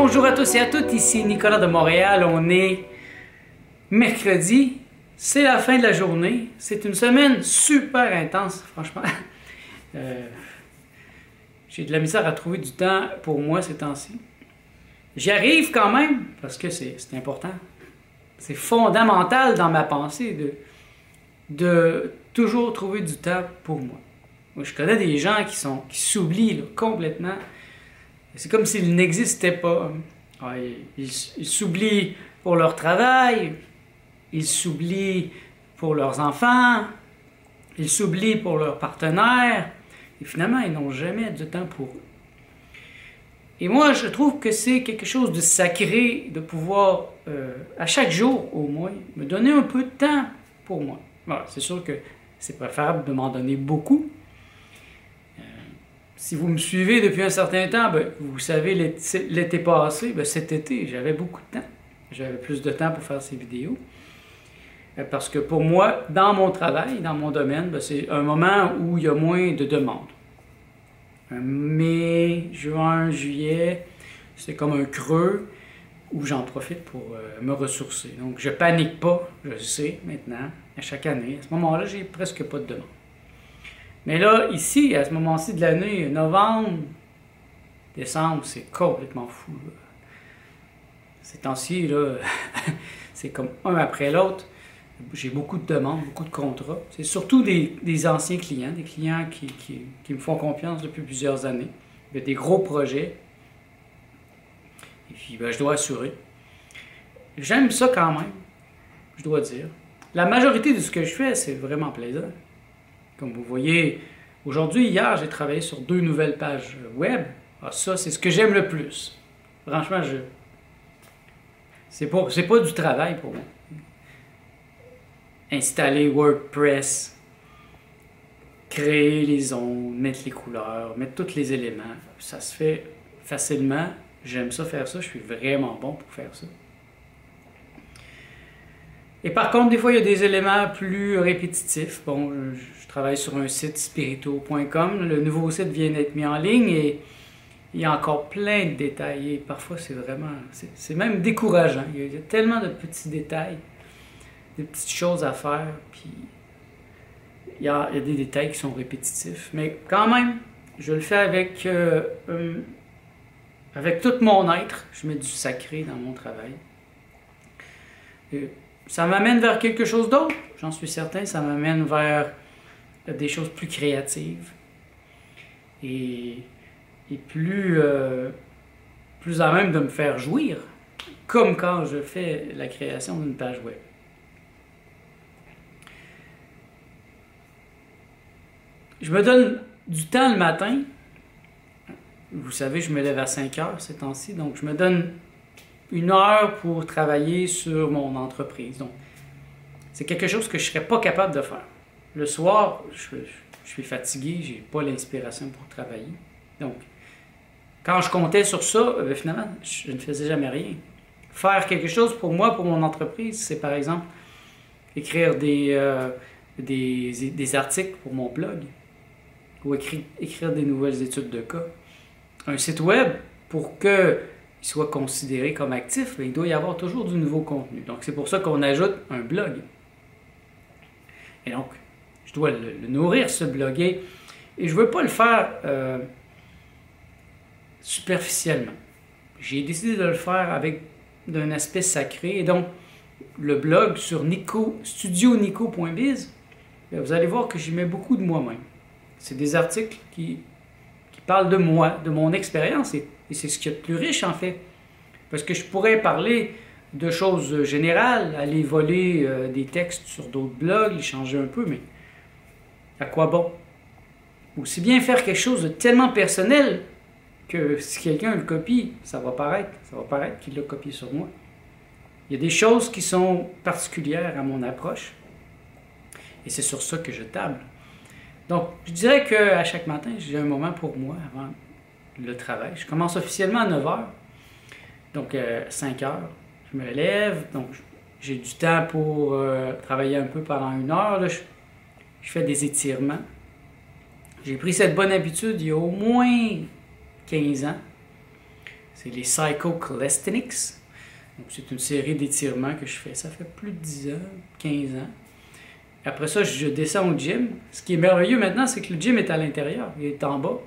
Bonjour à tous et à toutes, ici Nicolas de Montréal. On est mercredi, c'est la fin de la journée. C'est une semaine super intense, franchement. J'ai de la misère à trouver du temps pour moi ces temps-ci. J'y arrive quand même, parce que c'est important. C'est fondamental dans ma pensée de toujours trouver du temps pour moi. Moi, je connais des gens qui s'oublient complètement. C'est comme s'ils n'existaient pas. Ils s'oublient pour leur travail, ils s'oublient pour leurs enfants, ils s'oublient pour leurs partenaires, et finalement, ils n'ont jamais de temps pour eux. Et moi, je trouve que c'est quelque chose de sacré de pouvoir, à chaque jour au moins, me donner un peu de temps pour moi. Voilà, c'est sûr que c'est préférable de m'en donner beaucoup. Si vous me suivez depuis un certain temps, vous savez, l'été passé, cet été, j'avais beaucoup de temps. J'avais plus de temps pour faire ces vidéos. Parce que pour moi, dans mon travail, dans mon domaine, c'est un moment où il y a moins de demandes. Mai, juin, juillet, c'est comme un creux où j'en profite pour me ressourcer. Donc je panique pas, je sais maintenant, à chaque année. À ce moment-là, j'ai presque pas de demande. Mais là, ici, à ce moment-ci de l'année, novembre, décembre, c'est complètement fou. Là. Ces temps-ci, là, c'est comme un après l'autre. J'ai beaucoup de demandes, beaucoup de contrats. C'est surtout des anciens clients, des clients qui me font confiance depuis plusieurs années. Il y a des gros projets. Et puis, je dois assurer. J'aime ça quand même, je dois dire. La majorité de ce que je fais, c'est vraiment plaisant. Comme vous voyez, aujourd'hui, hier, j'ai travaillé sur 2 nouvelles pages web. Ah, ça, c'est ce que j'aime le plus. Franchement, c'est pas du travail pour moi. Installer WordPress, créer les ondes, mettre les couleurs, mettre tous les éléments, ça se fait facilement. J'aime ça faire ça, je suis vraiment bon pour faire ça. Et par contre, des fois, il y a des éléments plus répétitifs. Bon, je travaille sur un site spirito.com. Le nouveau site vient d'être mis en ligne et il y a encore plein de détails. Et parfois, c'est même décourageant. Il y a tellement de petits détails, des petites choses à faire. Puis, il y a des détails qui sont répétitifs. Mais quand même, je le fais avec tout mon être. Je mets du sacré dans mon travail. Ça m'amène vers quelque chose d'autre, j'en suis certain. Ça m'amène vers des choses plus créatives et plus à même de me faire jouir, comme quand je fais la création d'une page web. Je me donne du temps le matin. Vous savez, je me lève à 5 heures ces temps-ci, donc je me donne 1 heure pour travailler sur mon entreprise. Donc, c'est quelque chose que je ne serais pas capable de faire. Le soir, je suis fatigué, je n'ai pas l'inspiration pour travailler. Donc, quand je comptais sur ça, finalement, je ne faisais jamais rien. Faire quelque chose pour moi, pour mon entreprise, c'est par exemple écrire des articles pour mon blog ou écrire des nouvelles études de cas. Un site web, pour que il soit considéré comme actif, il doit y avoir toujours du nouveau contenu. Donc, c'est pour ça qu'on ajoute un blog. Et donc, je dois le nourrir, ce blog. Et je ne veux pas le faire superficiellement. J'ai décidé de le faire avec d'un aspect sacré. Et donc, le blog sur studionico.biz, vous allez voir que j'y mets beaucoup de moi-même. C'est des articles qui parlent de moi, de mon expérience. Et c'est ce qui est le plus riche, en fait. Parce que je pourrais parler de choses générales, aller voler des textes sur d'autres blogs, les changer un peu, mais à quoi bon? Aussi bien faire quelque chose de tellement personnel que si quelqu'un le copie, ça va paraître qu'il l'a copié sur moi. Il y a des choses qui sont particulières à mon approche, et c'est sur ça que je table. Donc, je dirais qu'à chaque matin, j'ai un moment pour moi avant le travail. Je commence officiellement à 9 h, donc 5 h. Je me lève, donc j'ai du temps pour travailler un peu pendant 1 heure. Là, je fais des étirements. J'ai pris cette bonne habitude il y a au moins 15 ans. c'est les Psycho-Calisthenics. C'est une série d'étirements que je fais. Ça fait plus de 10 ans, 15 ans. Après ça, je descends au gym. Ce qui est merveilleux maintenant, c'est que le gym est à l'intérieur. Il est en bas.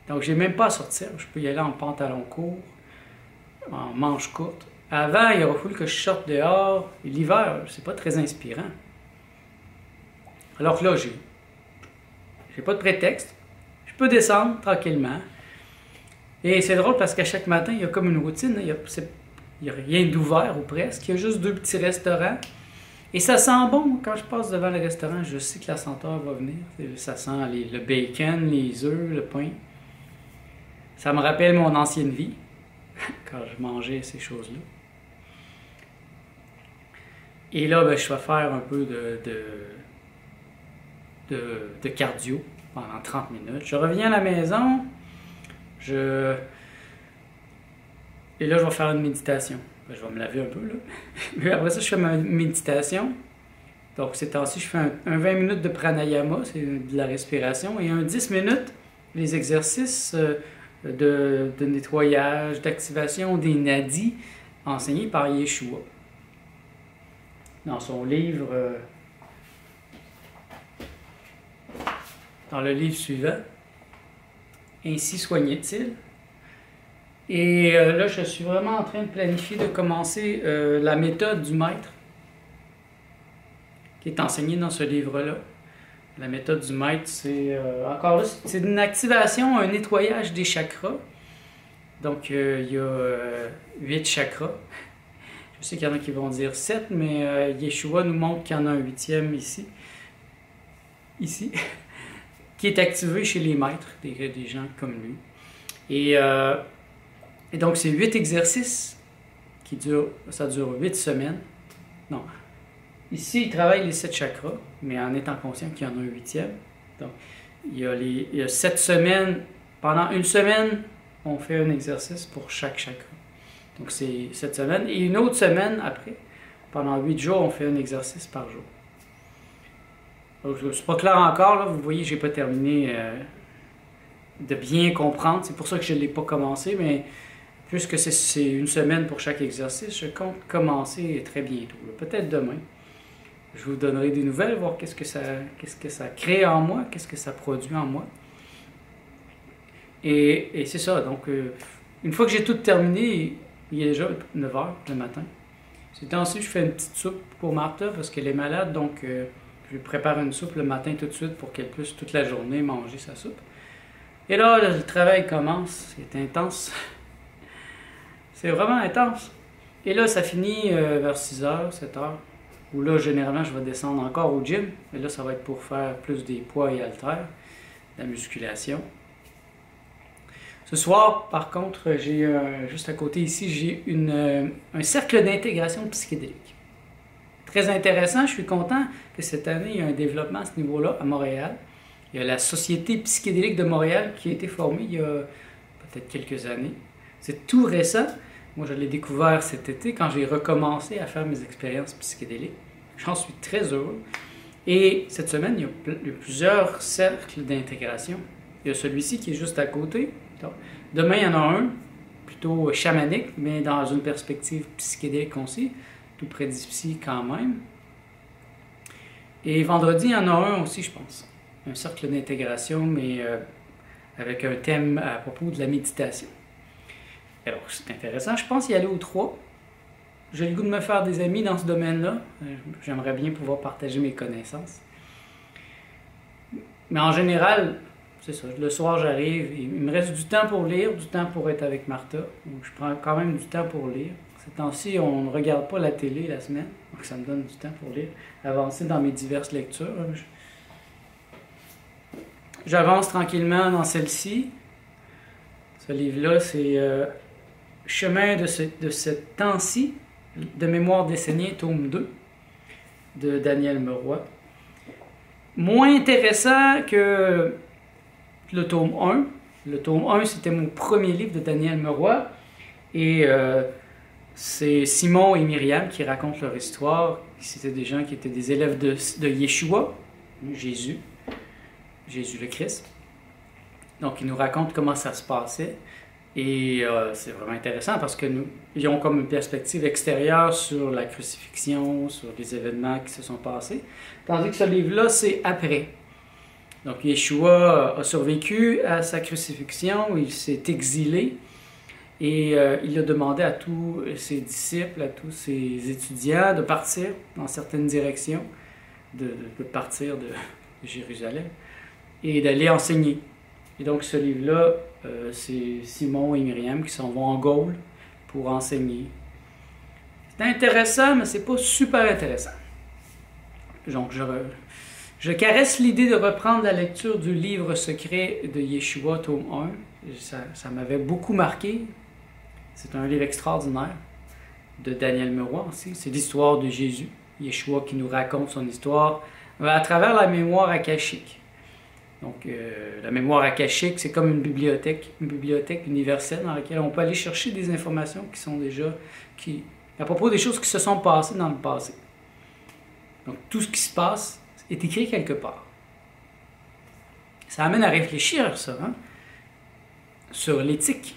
Donc, j'ai même pas à sortir. Je peux y aller en pantalon court, en manches courtes. Avant, il aurait fallu que je sorte dehors. L'hiver, c'est pas très inspirant. Alors que là, j'ai pas de prétexte. Je peux descendre tranquillement. Et c'est drôle parce qu'à chaque matin, il y a comme une routine. Il y a rien d'ouvert ou presque. Il y a juste 2 petits restaurants. Et ça sent bon. Quand je passe devant le restaurant, je sais que la senteur va venir. Ça sent le bacon, les œufs, le pain. Ça me rappelle mon ancienne vie, quand je mangeais ces choses-là. Et là, ben, je vais faire un peu de cardio pendant 30 minutes. Je reviens à la maison. Et là, je vais faire une méditation. Ben, je vais me laver un peu, là. Puis après ça, je fais ma méditation. Donc, ces temps-ci, je fais un 20 minutes de pranayama, c'est de la respiration, et un 10 minutes, les exercices de nettoyage, d'activation des nadis, enseignés par Yeshua. Dans son livre, dans le livre suivant, Ainsi soignait-il. Et là, je suis vraiment en train de planifier de commencer la méthode du maître qui est enseignée dans ce livre-là. La méthode du maître, c'est encore là, c'est une activation, un nettoyage des chakras. Donc, il y a 8 chakras. Je sais qu'il y en a qui vont dire 7, mais Yeshua nous montre qu'il y en a un 8e ici, qui est activé chez les maîtres, des gens comme lui. Et donc, c'est 8 exercices ça dure 8 semaines. Non. Ici, il travaille les 7 chakras, mais en étant conscient qu'il y en a un 8e. Donc, il y a 7 semaines. Pendant une semaine, on fait un exercice pour chaque chakra. Donc, c'est 7 semaines. Et une autre semaine après, pendant 8 jours, on fait un exercice par jour. C'est pas clair encore, là. Vous voyez, j'ai pas terminé de bien comprendre. C'est pour ça que je ne l'ai pas commencé, mais puisque c'est une semaine pour chaque exercice, je compte commencer très bientôt. Peut-être demain. Je vous donnerai des nouvelles, voir qu'est-ce que ça crée en moi, qu'est-ce que ça produit en moi. Et c'est ça. Donc, une fois que j'ai tout terminé, il est déjà 9 h le matin. Ces temps-ci, je fais une petite soupe pour Martha parce qu'elle est malade, donc je lui prépare une soupe le matin tout de suite pour qu'elle puisse toute la journée manger sa soupe. Et là, le travail commence. C'est intense. C'est vraiment intense. Et là, ça finit vers 6 h, 7 h. Où là, généralement, je vais descendre encore au gym. Mais là, ça va être pour faire plus des poids et haltères, de la musculation. Ce soir, par contre, j'ai juste à côté ici, j'ai un cercle d'intégration psychédélique. Très intéressant. Je suis content que cette année, il y a un développement à ce niveau-là, à Montréal. Il y a la Société psychédélique de Montréal qui a été formée il y a peut-être quelques années. C'est tout récent. Moi, je l'ai découvert cet été quand j'ai recommencé à faire mes expériences psychédéliques. J'en suis très heureux. Et cette semaine, il y a plusieurs cercles d'intégration. Il y a celui-ci qui est juste à côté. Demain, il y en a un, plutôt chamanique, mais dans une perspective psychédélique aussi, tout près d'ici quand même. Et vendredi, il y en a un aussi, je pense. Un cercle d'intégration, mais avec un thème à propos de la méditation. Alors, c'est intéressant. Je pense y aller aux 3. J'ai le goût de me faire des amis dans ce domaine-là. J'aimerais bien pouvoir partager mes connaissances. Mais en général, c'est ça. Le soir, j'arrive. Il me reste du temps pour lire, du temps pour être avec Martha. Donc, je prends quand même du temps pour lire. Ces temps-ci, on ne regarde pas la télé la semaine. Donc, ça me donne du temps pour lire. Avancer dans mes diverses lectures. J'avance tranquillement dans celle-ci. Ce livre-là, c'est Chemin de ce temps-ci, de mémoire d'Essénien, tome 2, de Daniel Meroy. Moins intéressant que le tome 1. Le tome 1, c'était mon premier livre de Daniel Meroy. Et c'est Simon et Myriam qui racontent leur histoire. C'était des gens qui étaient des élèves de Yeshua, Jésus le Christ. Donc, ils nous racontent comment ça se passait. Et c'est vraiment intéressant parce que ils ont comme une perspective extérieure sur la crucifixion, sur les événements qui se sont passés. Tandis que ce livre-là, c'est après. Donc Yeshua a survécu à sa crucifixion, il s'est exilé et il a demandé à tous ses disciples, à tous ses étudiants de partir dans certaines directions, de partir de Jérusalem et d'aller enseigner. Et donc ce livre-là, c'est Simon et Myriam qui s'en vont en Gaule pour enseigner. C'est intéressant, mais c'est pas super intéressant. Donc je caresse l'idée de reprendre la lecture du livre secret de Yeshua, tome 1. Ça m'avait beaucoup marqué. C'est un livre extraordinaire de Daniel Meroy aussi. C'est l'histoire de Jésus. Yeshua qui nous raconte son histoire à travers la mémoire akashique. Donc, la mémoire akashique, c'est comme une bibliothèque universelle dans laquelle on peut aller chercher des informations qui sont déjà, à propos des choses qui se sont passées dans le passé. Donc, tout ce qui se passe est écrit quelque part. Ça amène à réfléchir, ça, hein, sur l'éthique.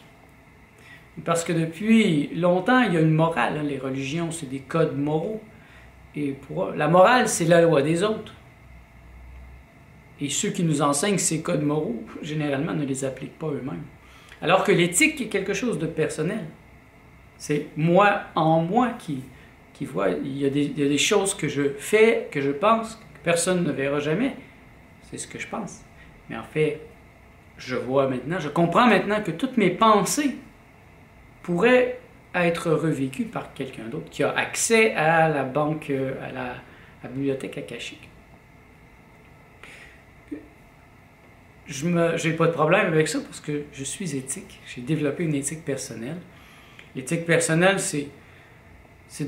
Parce que depuis longtemps, il y a une morale. Hein, les religions, c'est des codes moraux. Et la morale, c'est la loi des autres. Et ceux qui nous enseignent ces codes moraux, généralement, ne les appliquent pas eux-mêmes. Alors que l'éthique est quelque chose de personnel. C'est moi en moi qui voit. Il y a des choses que je fais, que je pense, que personne ne verra jamais. C'est ce que je pense. Mais en fait, je comprends maintenant que toutes mes pensées pourraient être revécues par quelqu'un d'autre qui a accès à la banque, à la bibliothèque akashique. Je n'ai pas de problème avec ça parce que je suis éthique. J'ai développé une éthique personnelle. L'éthique personnelle, c'est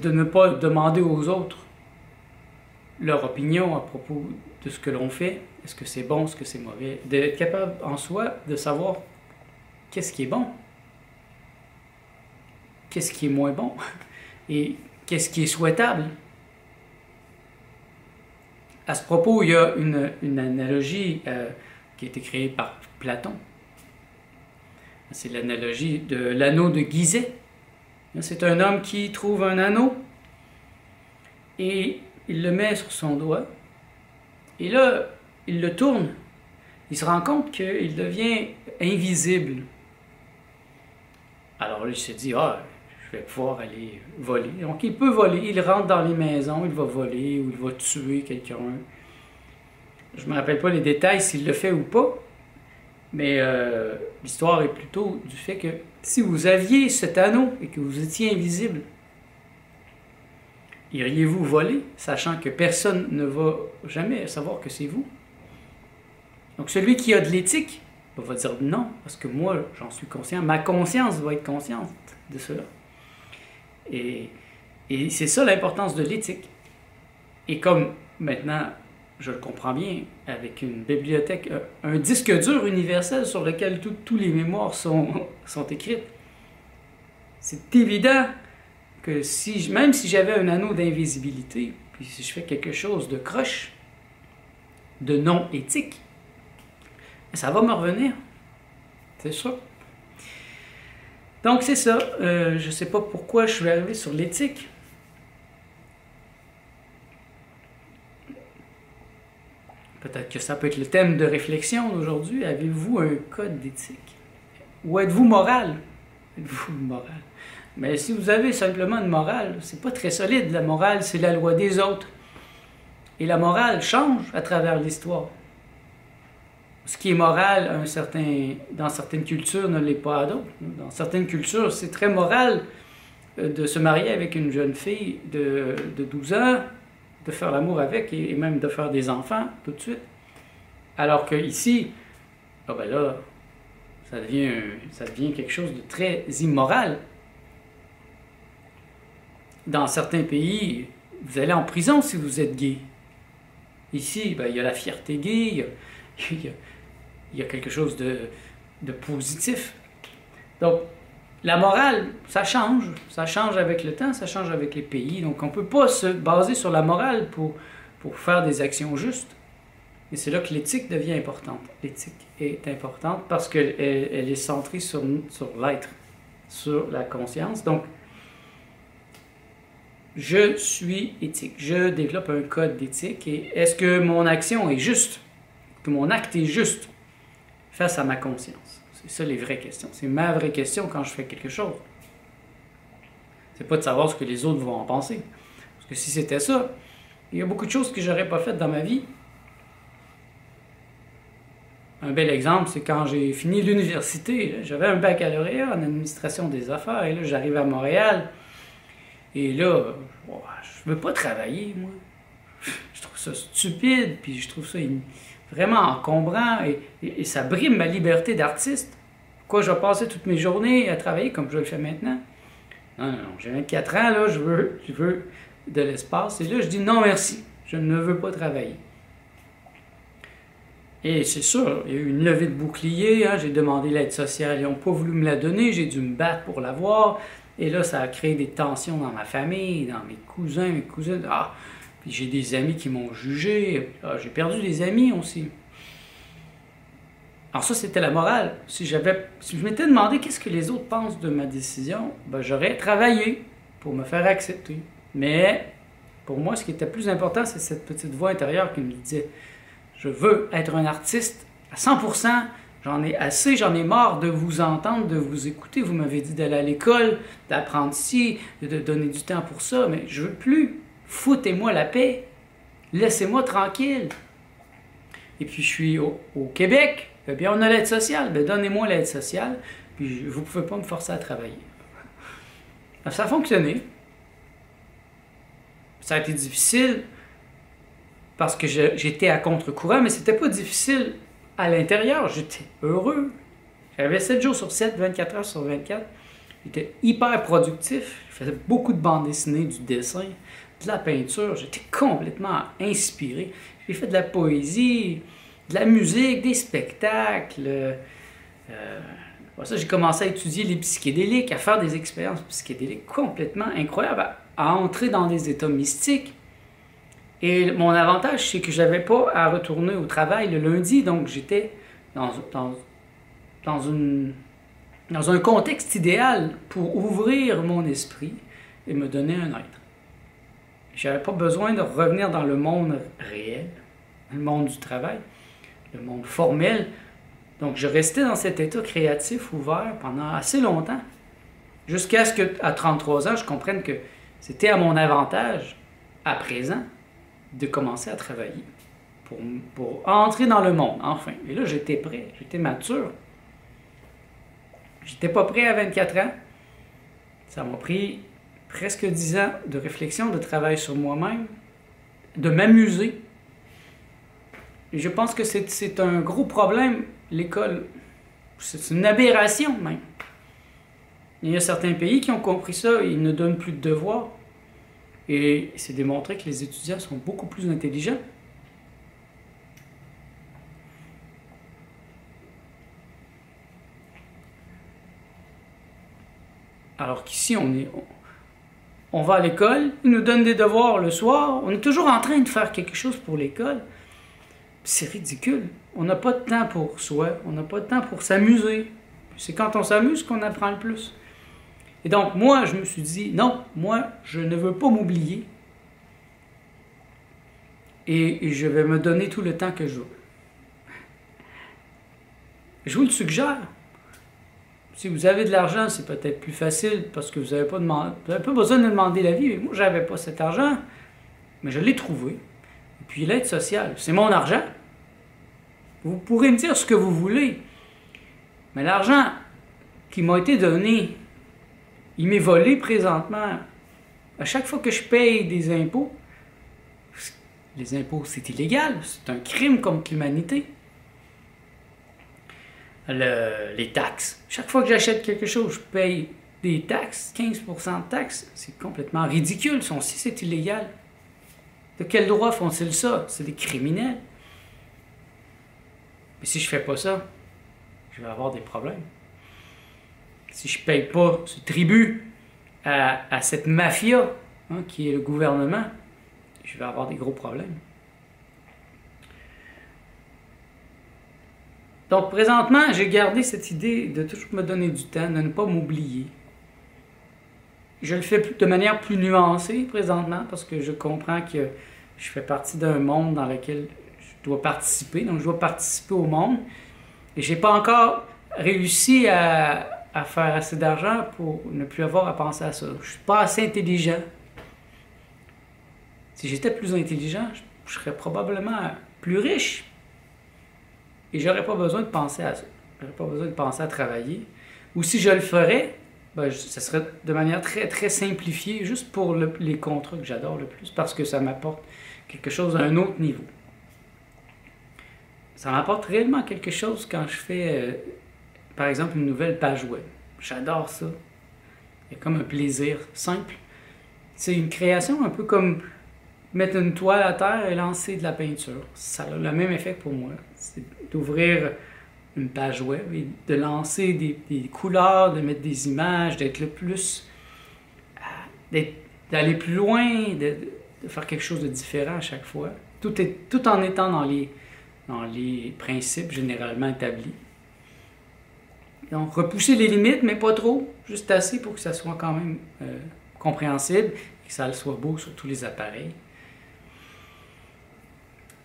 de ne pas demander aux autres leur opinion à propos de ce que l'on fait. Est-ce que c'est bon, est-ce que c'est mauvais? D'être capable en soi de savoir qu'est-ce qui est bon, qu'est-ce qui est moins bon et qu'est-ce qui est souhaitable. À ce propos, il y a une analogie qui a été créée par Platon. C'est l'analogie de l'anneau de Gizeh. C'est un homme qui trouve un anneau et il le met sur son doigt. Et là, il le tourne. Il se rend compte qu'il devient invisible. Alors là, il se dit, je vais pouvoir aller voler. Donc il peut voler, il rentre dans les maisons, il va voler ou il va tuer quelqu'un. Je ne me rappelle pas les détails s'il le fait ou pas, mais l'histoire est plutôt du fait que si vous aviez cet anneau et que vous étiez invisible, iriez-vous voler, sachant que personne ne va jamais savoir que c'est vous? Donc celui qui a de l'éthique va dire non, parce que moi, j'en suis conscient, ma conscience va être consciente de cela. Et c'est ça l'importance de l'éthique. Et comme maintenant, je le comprends bien, avec une bibliothèque, un disque dur universel sur lequel tous les mémoires sont écrites, c'est évident que même si j'avais un anneau d'invisibilité, puis si je fais quelque chose de croche, de non éthique, ça va me revenir. C'est sûr. Donc c'est ça. Je ne sais pas pourquoi je suis arrivé sur l'éthique. Peut-être que ça peut être le thème de réflexion d'aujourd'hui. Avez-vous un code d'éthique? Ou êtes-vous moral? Êtes-vous moral? Mais si vous avez simplement une morale, c'est pas très solide. La morale, c'est la loi des autres. Et la morale change à travers l'histoire. Ce qui est moral dans certaines cultures ne l'est pas à d'autres. Dans certaines cultures, c'est très moral de se marier avec une jeune fille de 12 ans, de faire l'amour avec et même de faire des enfants tout de suite. Alors qu'ici, ça devient quelque chose de très immoral. Dans certains pays, vous allez en prison si vous êtes gay. Ici, il y a la fierté gay, il y a quelque chose de positif. Donc, la morale, ça change avec le temps, ça change avec les pays. Donc, on ne peut pas se baser sur la morale pour faire des actions justes. Et c'est là que l'éthique devient importante. L'éthique est importante parce qu'elle est centrée sur l'être, sur la conscience. Donc, je suis éthique. Je développe un code d'éthique. Et est-ce que mon action est juste? Que mon acte est juste face à ma conscience? C'est ça les vraies questions. C'est ma vraie question quand je fais quelque chose. C'est pas de savoir ce que les autres vont en penser. Parce que si c'était ça, il y a beaucoup de choses que j'aurais pas faites dans ma vie. Un bel exemple, c'est quand j'ai fini l'université. J'avais un baccalauréat en administration des affaires. Et là, j'arrive à Montréal. Et là, je veux pas travailler, moi. Je trouve ça stupide, puis je trouve ça vraiment encombrant. Et ça brime ma liberté d'artiste. Pourquoi je vais passer toutes mes journées à travailler comme je le fais maintenant? Non, j'ai 24 ans, là, je veux de l'espace. Et là, je dis non merci, je ne veux pas travailler. Et c'est sûr, il y a eu une levée de bouclier, hein, j'ai demandé l'aide sociale, ils n'ont pas voulu me la donner, j'ai dû me battre pour l'avoir. Et là, ça a créé des tensions dans ma famille, dans mes cousins, mes cousines. Puis j'ai des amis qui m'ont jugé. J'ai perdu des amis aussi. Alors ça, c'était la morale. Si je m'étais demandé qu'est-ce que les autres pensent de ma décision, j'aurais travaillé pour me faire accepter. Mais pour moi, ce qui était plus important, c'est cette petite voix intérieure qui me disait « Je veux être un artiste à 100%, j'en ai assez, j'en ai marre de vous entendre, de vous écouter. Vous m'avez dit d'aller à l'école, d'apprendre ci, de donner du temps pour ça, mais je veux plus. Foutez-moi la paix. Laissez-moi tranquille. » Et puis je suis au Québec. Eh bien, on a l'aide sociale. Donnez-moi l'aide sociale, puis vous ne pouvez pas me forcer à travailler. Ça a fonctionné. Ça a été difficile parce que j'étais à contre-courant, mais c'était pas difficile à l'intérieur. J'étais heureux. J'avais 7 jours sur 7, 24 heures sur 24. J'étais hyper productif. Je faisais beaucoup de bandes dessinées, du dessin, de la peinture. J'étais complètement inspiré. J'ai fait de la poésie, de la musique, des spectacles. Ça, j'ai commencé à étudier les psychédéliques, à faire des expériences psychédéliques complètement incroyables, à entrer dans des états mystiques. Et mon avantage, c'est que je n'avais pas à retourner au travail le lundi, donc j'étais dans un contexte idéal pour ouvrir mon esprit et me donner un être. Je n'avais pas besoin de revenir dans le monde réel, le monde du travail, le monde formel. Donc je restais dans cet état créatif ouvert pendant assez longtemps, jusqu'à ce qu'à 33 ans, je comprenne que c'était à mon avantage, à présent, de commencer à travailler pour entrer dans le monde, enfin. Et là, j'étais prêt, j'étais mature. J'étais pas prêt à 24 ans. Ça m'a pris presque 10 ans de réflexion, de travail sur moi-même, de m'amuser. Et je pense que c'est un gros problème, l'école. C'est une aberration, même. Il y a certains pays qui ont compris ça, ils ne donnent plus de devoirs. Et c'est démontré que les étudiants sont beaucoup plus intelligents. Alors qu'ici, on va à l'école, ils nous donnent des devoirs le soir, on est toujours en train de faire quelque chose pour l'école. C'est ridicule. On n'a pas de temps pour soi, on n'a pas de temps pour s'amuser. C'est quand on s'amuse qu'on apprend le plus. Et donc, moi, je me suis dit, non, moi, je ne veux pas m'oublier. Et je vais me donner tout le temps que je veux. Je vous le suggère. Si vous avez de l'argent, c'est peut-être plus facile parce que vous n'avez pas besoin de demander l'avis. Moi, je n'avais pas cet argent, mais je l'ai trouvé. Et puis, l'aide sociale, c'est mon argent. Vous pourrez me dire ce que vous voulez, mais l'argent qui m'a été donné, il m'est volé présentement. À chaque fois que je paye des impôts, les impôts, c'est illégal, c'est un crime contre l'humanité. Les taxes. Chaque fois que j'achète quelque chose, je paye des taxes, 15% de taxes. C'est complètement ridicule. Si c'est illégal. De quel droit font-ils ça? C'est des criminels. Mais si je fais pas ça, je vais avoir des problèmes. Si je ne paye pas ce tribut à cette mafia, hein, qui est le gouvernement, je vais avoir des gros problèmes. Donc, présentement, j'ai gardé cette idée de toujours me donner du temps, de ne pas m'oublier. Je le fais de manière plus nuancée présentement parce que je comprends que je fais partie d'un monde dans lequel je dois participer. Donc, je dois participer au monde. Et je n'ai pas encore réussi à faire assez d'argent pour ne plus avoir à penser à ça. Je ne suis pas assez intelligent. Si j'étais plus intelligent, je serais probablement plus riche. Et j'aurais pas besoin de penser à ça. J'aurais pas besoin de penser à travailler. Ou si je le ferais, ben, ça serait de manière très, très simplifiée, juste pour les contrats que j'adore le plus, parce que ça m'apporte quelque chose à un autre niveau. Ça m'apporte réellement quelque chose quand je fais, par exemple, une nouvelle page web. J'adore ça. Il y a comme un plaisir simple. C'est une création un peu comme mettre une toile à terre et lancer de la peinture. Ça a le même effet pour moi. C'est d'ouvrir une page web et de lancer des couleurs, de mettre des images, d'être le plus... d'aller plus loin, de faire quelque chose de différent à chaque fois. Tout en étant dans les principes généralement établis. Donc, repousser les limites, mais pas trop, juste assez pour que ça soit quand même compréhensible et que ça soit beau sur tous les appareils.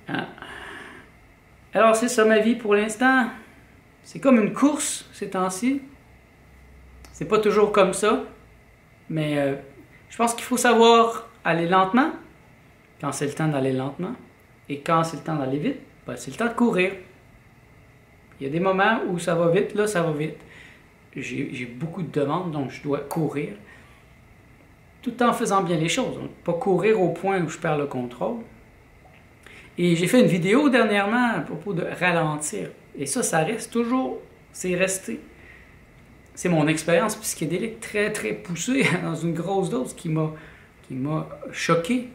Ah. Alors, c'est ça ma vie pour l'instant. C'est comme une course ces temps-ci. C'est pas toujours comme ça, mais je pense qu'il faut savoir aller lentement, quand c'est le temps d'aller lentement, et quand c'est le temps d'aller vite, ben, c'est le temps de courir. Il y a des moments où ça va vite, là ça va vite. J'ai beaucoup de demandes, donc je dois courir, tout en faisant bien les choses. Donc, pas courir au point où je perds le contrôle. Et j'ai fait une vidéo dernièrement à propos de ralentir. Et ça reste toujours, c'est resté. C'est mon expérience psychédélique très très poussée dans une grosse dose qui m'a choqué,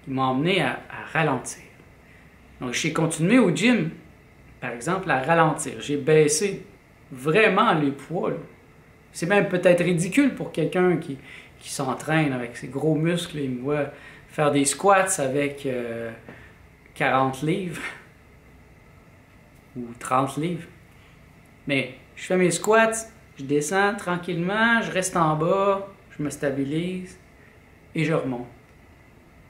qui m'a emmené à ralentir. Donc j'ai continué au gym, par exemple, à ralentir. J'ai baissé vraiment les poids. C'est même peut-être ridicule pour quelqu'un qui s'entraîne avec ses gros muscles. Il me voit faire des squats avec 40 livres ou 30 livres. Mais je fais mes squats, je descends tranquillement, je reste en bas, je me stabilise et je remonte.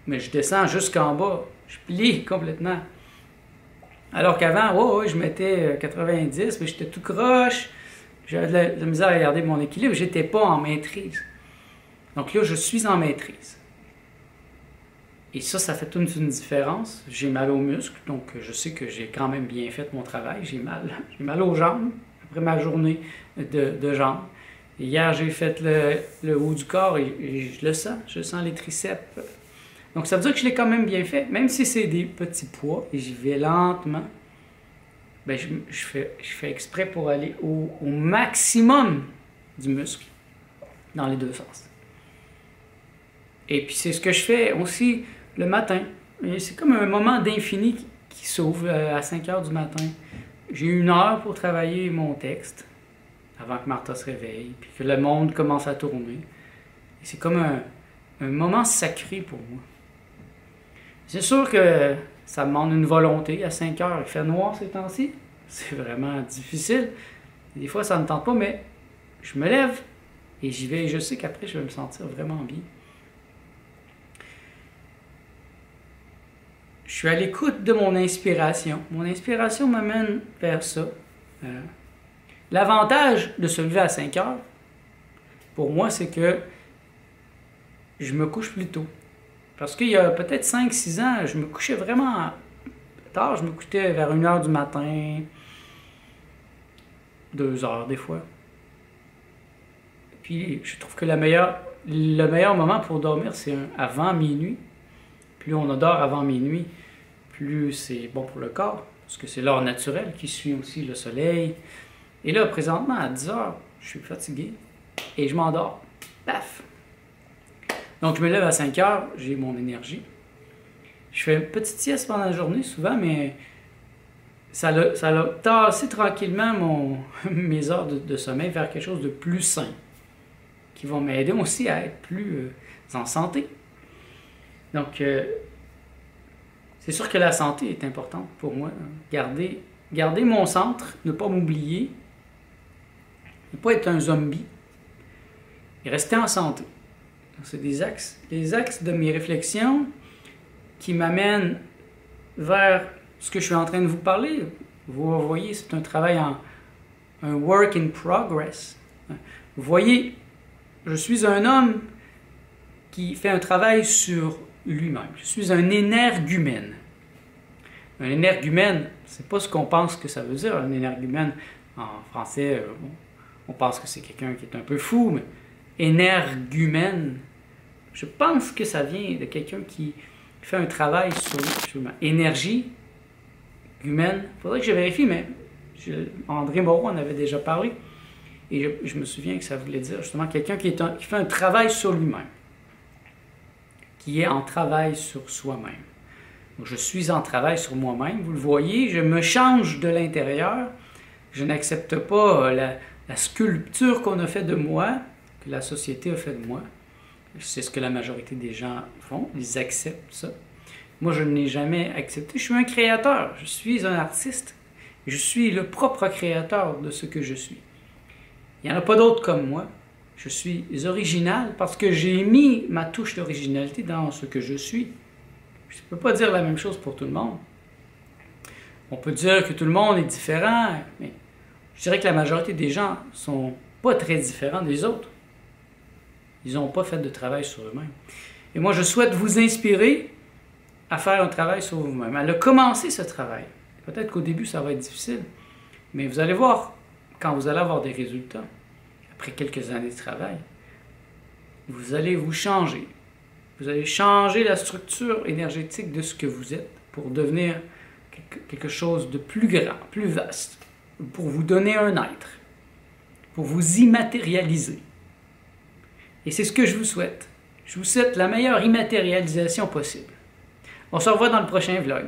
Mais je descends jusqu'en bas, je plie complètement. Alors qu'avant, je mettais 90, mais j'étais tout croche, j'avais de la misère à garder mon équilibre, j'étais pas en maîtrise. Donc là, je suis en maîtrise. Et ça fait toute une différence. J'ai mal aux muscles, donc je sais que j'ai quand même bien fait mon travail. J'ai mal aux jambes, après ma journée de jambes. Et hier, j'ai fait le haut du corps et je sens les triceps. Donc ça veut dire que je l'ai quand même bien fait, même si c'est des petits poids et j'y vais lentement. Ben, je fais exprès pour aller au maximum du muscle, dans les deux sens. Et puis c'est ce que je fais aussi le matin. C'est comme un moment d'infini qui s'ouvre à 5 heures du matin. J'ai 1 heure pour travailler mon texte avant que Martha se réveille, puis que le monde commence à tourner. Et c'est comme un moment sacré pour moi. C'est sûr que ça demande une volonté. À 5 heures, il fait noir ces temps-ci. C'est vraiment difficile. Des fois, ça ne me tente pas, mais je me lève et j'y vais. Et je sais qu'après, je vais me sentir vraiment bien. Je suis à l'écoute de mon inspiration. Mon inspiration m'amène vers ça. L'avantage de se lever à 5 heures, pour moi, c'est que je me couche plus tôt. Parce qu'il y a peut-être 5-6 ans, je me couchais vraiment tard. Je me couchais vers 1 heure du matin, 2 heures des fois. Puis je trouve que le meilleur moment pour dormir, c'est avant minuit. Plus on dort avant minuit, plus c'est bon pour le corps, parce que c'est l'heure naturelle qui suit aussi le soleil. Et là, présentement, à 10 heures, je suis fatigué et je m'endors. Paf! Donc, je me lève à 5 heures, j'ai mon énergie. Je fais une petite sieste pendant la journée, souvent, mais ça a tassé tranquillement mes heures de sommeil vers quelque chose de plus sain, qui va m'aider aussi à être plus en santé. Donc, c'est sûr que la santé est importante pour moi. Garder garder mon centre, ne pas m'oublier, ne pas être un zombie et rester en santé. C'est les axes de mes réflexions qui m'amènent vers ce que je suis en train de vous parler. Vous voyez, c'est un travail un work in progress. Vous voyez, je suis un homme qui fait un travail sur lui-même. Je suis un énergumène. Un énergumène, c'est pas ce qu'on pense que ça veut dire. Un énergumène, en français, on pense que c'est quelqu'un qui est un peu fou, mais énergumène, je pense que ça vient de quelqu'un qui fait un travail sur énergie humaine. Il faudrait que je vérifie, mais André Moreau en avait déjà parlé. Et je me souviens que ça voulait dire justement quelqu'un qui fait un travail sur lui-même, qui est en travail sur soi-même. Donc, je suis en travail sur moi-même, vous le voyez, je me change de l'intérieur, je n'accepte pas la sculpture qu'on a fait de moi, que la société a fait de moi. C'est ce que la majorité des gens font, ils acceptent ça. Moi, je ne l'ai jamais accepté. Je suis un créateur, je suis un artiste. Je suis le propre créateur de ce que je suis. Il n'y en a pas d'autres comme moi. Je suis original parce que j'ai mis ma touche d'originalité dans ce que je suis. Je ne peux pas dire la même chose pour tout le monde. On peut dire que tout le monde est différent, mais je dirais que la majorité des gens ne sont pas très différents des autres. Ils n'ont pas fait de travail sur eux-mêmes. Et moi, je souhaite vous inspirer à faire un travail sur vous-même, à le commencer ce travail. Peut-être qu'au début, ça va être difficile, mais vous allez voir, quand vous allez avoir des résultats, après quelques années de travail, vous allez vous changer. Vous allez changer la structure énergétique de ce que vous êtes pour devenir quelque chose de plus grand, plus vaste, pour vous donner un être, pour vous immatérialiser. Et c'est ce que je vous souhaite. Je vous souhaite la meilleure immatérialisation possible. On se revoit dans le prochain vlog.